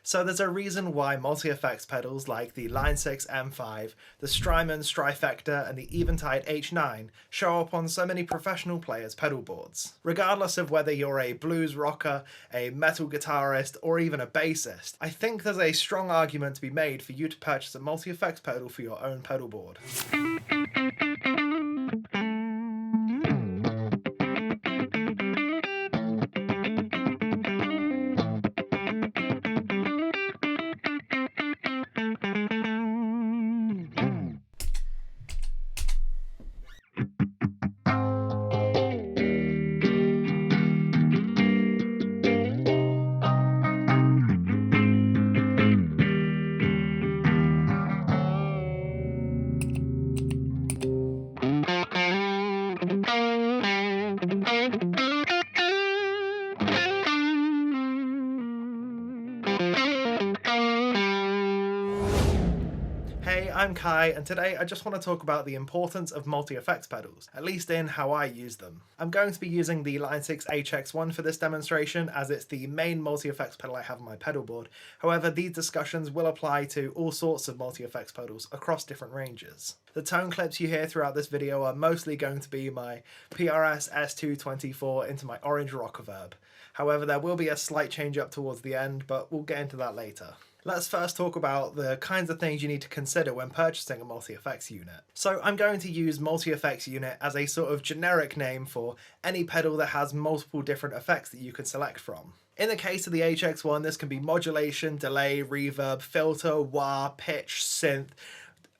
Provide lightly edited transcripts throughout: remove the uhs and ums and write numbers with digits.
So there's a reason why multi-effects pedals like the Line 6 M5, the Strymon Strifecta and the Eventide H9 show up on so many professional players' pedal boards. Regardless of whether you're a blues rocker, a metal guitarist or even a bassist, I think there's a strong argument to be made for you to purchase a multi-effects pedal for your own pedal board. Hey, I'm Kai, and today I just want to talk about the importance of multi-effects pedals, at least in how I use them. I'm going to be using the Line 6 HX1 for this demonstration, as it's the main multi-effects pedal I have on my pedal board. However, these discussions will apply to all sorts of multi-effects pedals across different ranges. The tone clips you hear throughout this video are mostly going to be my PRS S224 into my orange Rockerverb. However, there will be a slight change up towards the end, but we'll get into that later. Let's first talk about the kinds of things you need to consider when purchasing a multi-effects unit. So I'm going to use multi-effects unit as a sort of generic name for any pedal that has multiple different effects that you can select from. In the case of the HX1, this can be modulation, delay, reverb, filter, wah, pitch, synth,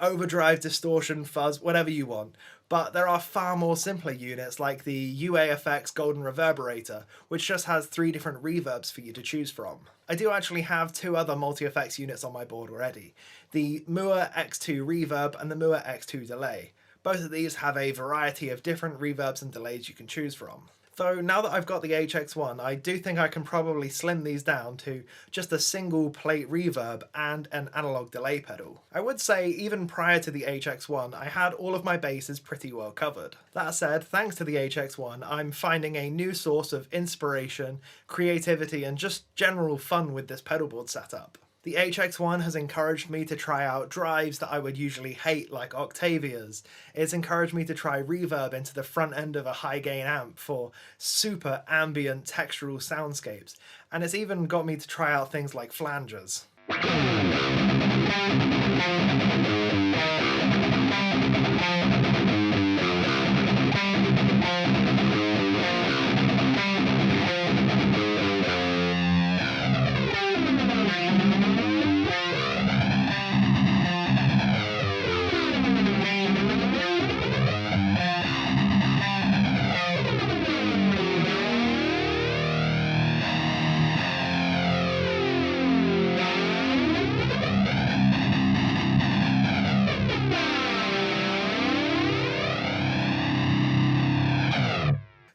overdrive, distortion, fuzz, whatever you want. But there are far more simpler units like the UAFX Golden Reverberator, which just has 3 different reverbs for you to choose from. I do actually have 2 other multi-effects units on my board already, the Mooer X2 Reverb and the Mooer X2 Delay. Both of these have a variety of different reverbs and delays you can choose from. Though now that I've got the HX1, I do think I can probably slim these down to just a single plate reverb and an analog delay pedal. I would say even prior to the HX1, I had all of my bases pretty well covered. That said, thanks to the HX1, I'm finding a new source of inspiration, creativity, and just general fun with this pedal board setup. The HX1 has encouraged me to try out drives that I would usually hate, like Octavias. It's encouraged me to try reverb into the front end of a high gain amp for super ambient textural soundscapes. And it's even got me to try out things like flangers.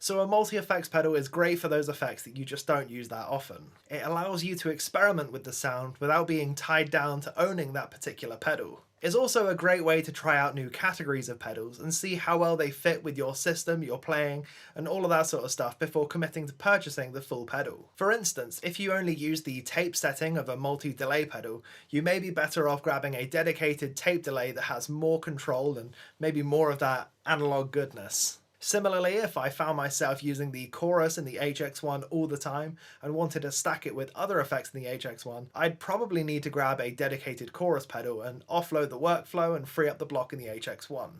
So a multi-effects pedal is great for those effects that you just don't use that often. It allows you to experiment with the sound without being tied down to owning that particular pedal. It's also a great way to try out new categories of pedals and see how well they fit with your system, your playing, and all of that sort of stuff before committing to purchasing the full pedal. For instance, if you only use the tape setting of a multi-delay pedal, you may be better off grabbing a dedicated tape delay that has more control and maybe more of that analog goodness. Similarly, if I found myself using the chorus in the HX1 all the time and wanted to stack it with other effects in the HX1, I'd probably need to grab a dedicated chorus pedal and offload the workflow and free up the block in the HX1.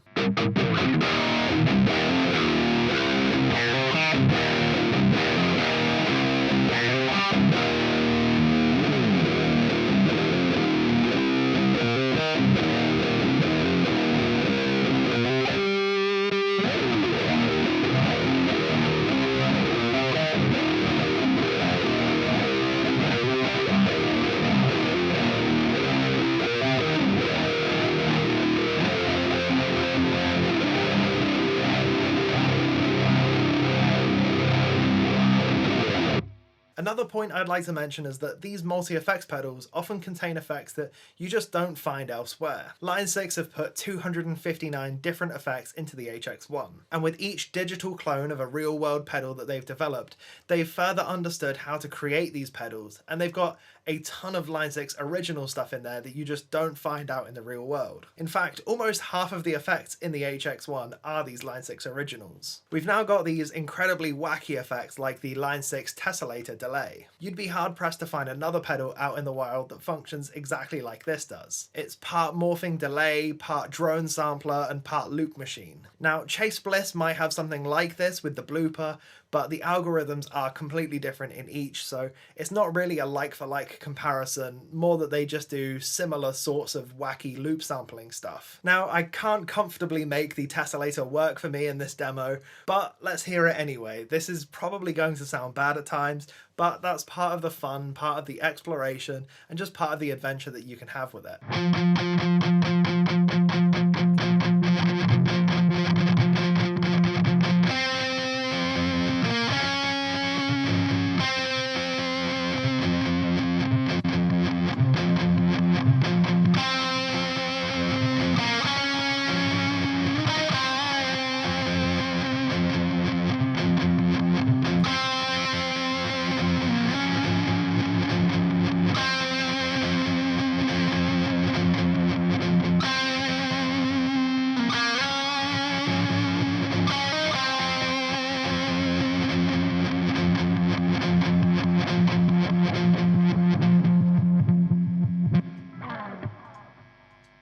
Another point I'd like to mention is that these multi-effects pedals often contain effects that you just don't find elsewhere. Line 6 have put 259 different effects into the HX1, and with each digital clone of a real-world pedal that they've developed, they've further understood how to create these pedals, and they've got a ton of Line 6 original stuff in there that you just don't find out in the real world. In fact, almost half of the effects in the HX1 are these Line 6 originals. We've now got these incredibly wacky effects like the Line 6 Tesselator delay. You'd be hard pressed to find another pedal out in the wild that functions exactly like this does. It's part morphing delay, part drone sampler, and part loop machine. Now, Chase Bliss might have something like this with the blooper, but the algorithms are completely different in each, so it's not really a like-for-like comparison, more that they just do similar sorts of wacky loop sampling stuff. Now, I can't comfortably make the Tesselator work for me in this demo, but let's hear it anyway. This is probably going to sound bad at times, but that's part of the fun, part of the exploration, and just part of the adventure that you can have with it.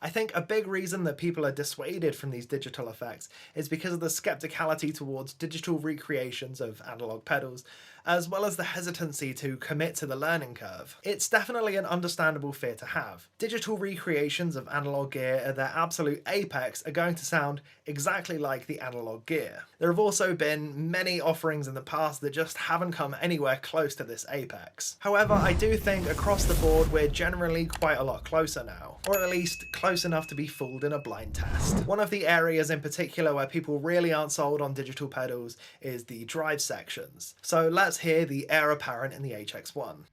I think a big reason that people are dissuaded from these digital effects is because of the skepticality towards digital recreations of analog pedals, as well as the hesitancy to commit to the learning curve. It's definitely an understandable fear to have. Digital recreations of analog gear at their absolute apex are going to sound exactly like the analog gear. There have also been many offerings in the past that just haven't come anywhere close to this apex. However, I do think across the board we're generally quite a lot closer now, or at least close enough to be fooled in a blind test. One of the areas in particular where people really aren't sold on digital pedals is the drive sections. So let's hear the Heir Apparent in the HX1.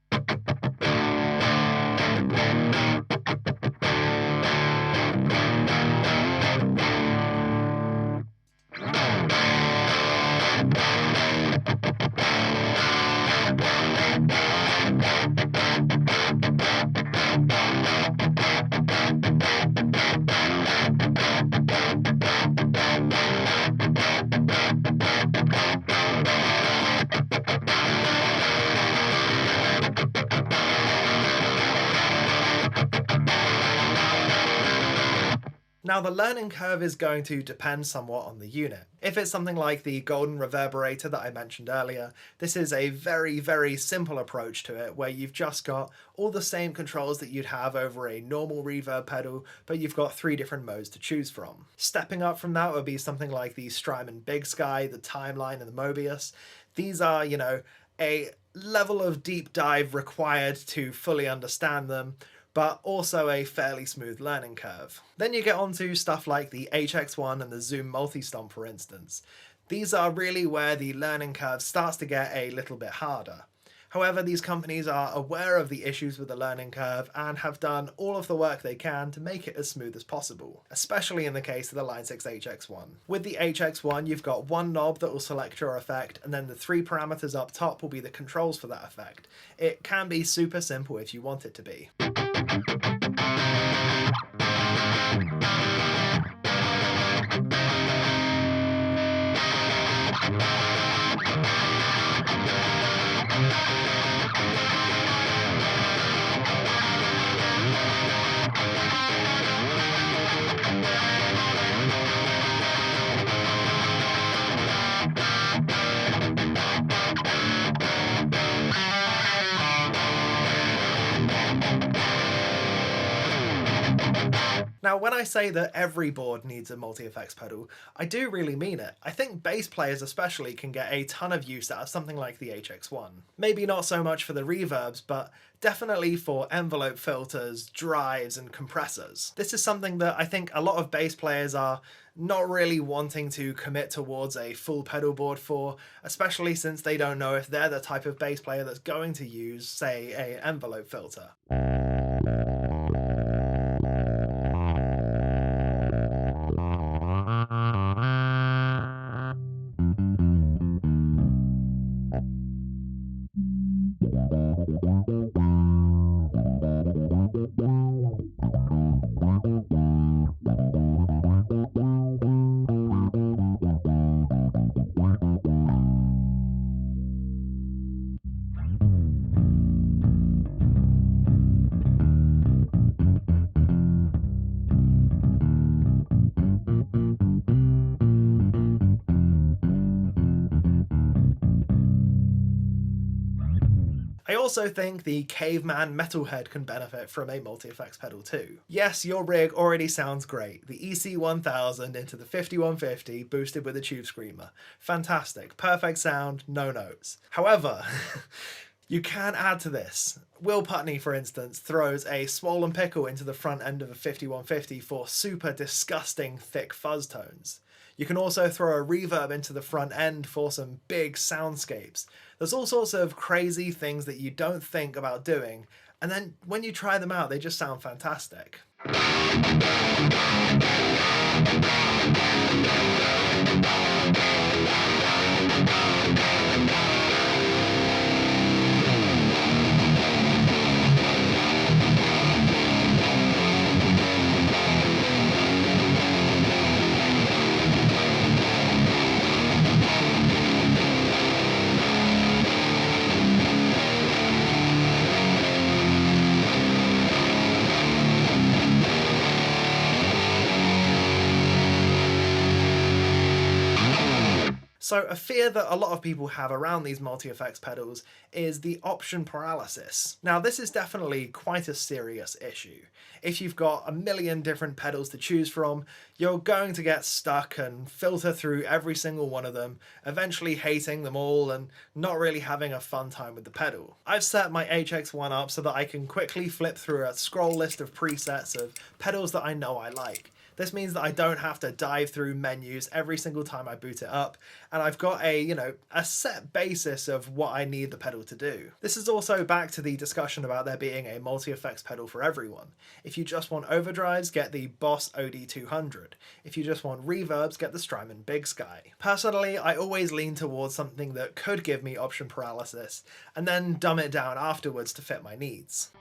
Now, the learning curve is going to depend somewhat on the unit. If it's something like the golden reverberator that I mentioned earlier, this is a very, very simple approach to it, where you've just got all the same controls that you'd have over a normal reverb pedal, but you've got 3 different modes to choose from. Stepping up from that would be something like the Strymon Bigsky, the Timeline, and the Mobius. These are, you know, a level of deep dive required to fully understand them, but also a fairly smooth learning curve. Then you get onto stuff like the HX1 and the Zoom Multistomp, for instance. These are really where the learning curve starts to get a little bit harder. However, these companies are aware of the issues with the learning curve and have done all of the work they can to make it as smooth as possible, especially in the case of the Line 6 HX1. With the HX1, you've got one knob that will select your effect, and then the 3 parameters up top will be the controls for that effect. It can be super simple if you want it to be. Now, when I say that every board needs a multi-effects pedal, I do really mean it. I think bass players especially can get a ton of use out of something like the HX1. Maybe not so much for the reverbs, but definitely for envelope filters, drives, and compressors. This is something that I think a lot of bass players are not really wanting to commit towards a full pedal board for, especially since they don't know if they're the type of bass player that's going to use, say, an envelope filter. I also think the caveman metalhead can benefit from a multi-effects pedal too. Yes, your rig already sounds great. The EC1000 into the 5150 boosted with a tube screamer. Fantastic, perfect sound, no notes. However, you can add to this. Will Putney, for instance, throws a swollen pickle into the front end of a 5150 for super disgusting thick fuzz tones. You can also throw a reverb into the front end for some big soundscapes. There's all sorts of crazy things that you don't think about doing, and then when you try them out, they just sound fantastic. So a fear that a lot of people have around these multi-effects pedals is the option paralysis. Now this is definitely quite a serious issue. If you've got a million different pedals to choose from, you're going to get stuck and filter through every single one of them, eventually hating them all and not really having a fun time with the pedal. I've set my HX1 up so that I can quickly flip through a scroll list of presets of pedals that I know I like. This means that I don't have to dive through menus every single time I boot it up, and I've got a set basis of what I need the pedal to do. This is also back to the discussion about there being a multi-effects pedal for everyone. If you just want overdrives, get the Boss OD200. If you just want reverbs, get the Strymon Bigsky. Personally, I always lean towards something that could give me option paralysis, and then dumb it down afterwards to fit my needs.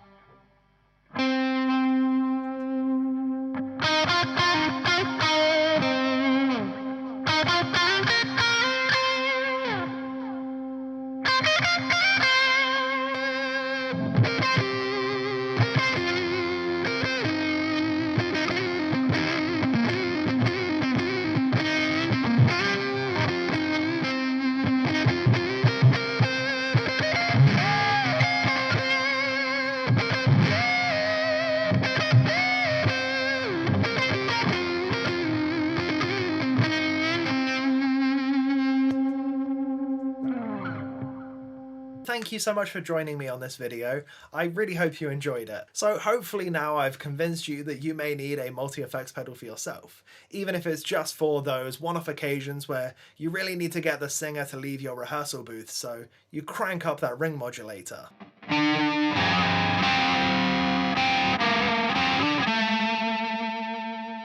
Thank you so much for joining me on this video. I really hope you enjoyed it. So hopefully now I've convinced you that you may need a multi-effects pedal for yourself, even if it's just for those one-off occasions where you really need to get the singer to leave your rehearsal booth, so you crank up that ring modulator.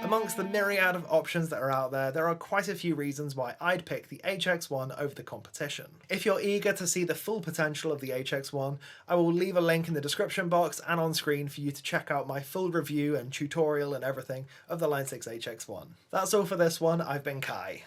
Amongst the myriad of options that are out there are quite a few reasons why I'd pick the HX1 over the competition. If you're eager to see the full potential of the HX1, I will leave a link in the description box and on screen for you to check out my full review and tutorial and everything of the Line 6 HX1. That's all for this one. I've been Kai.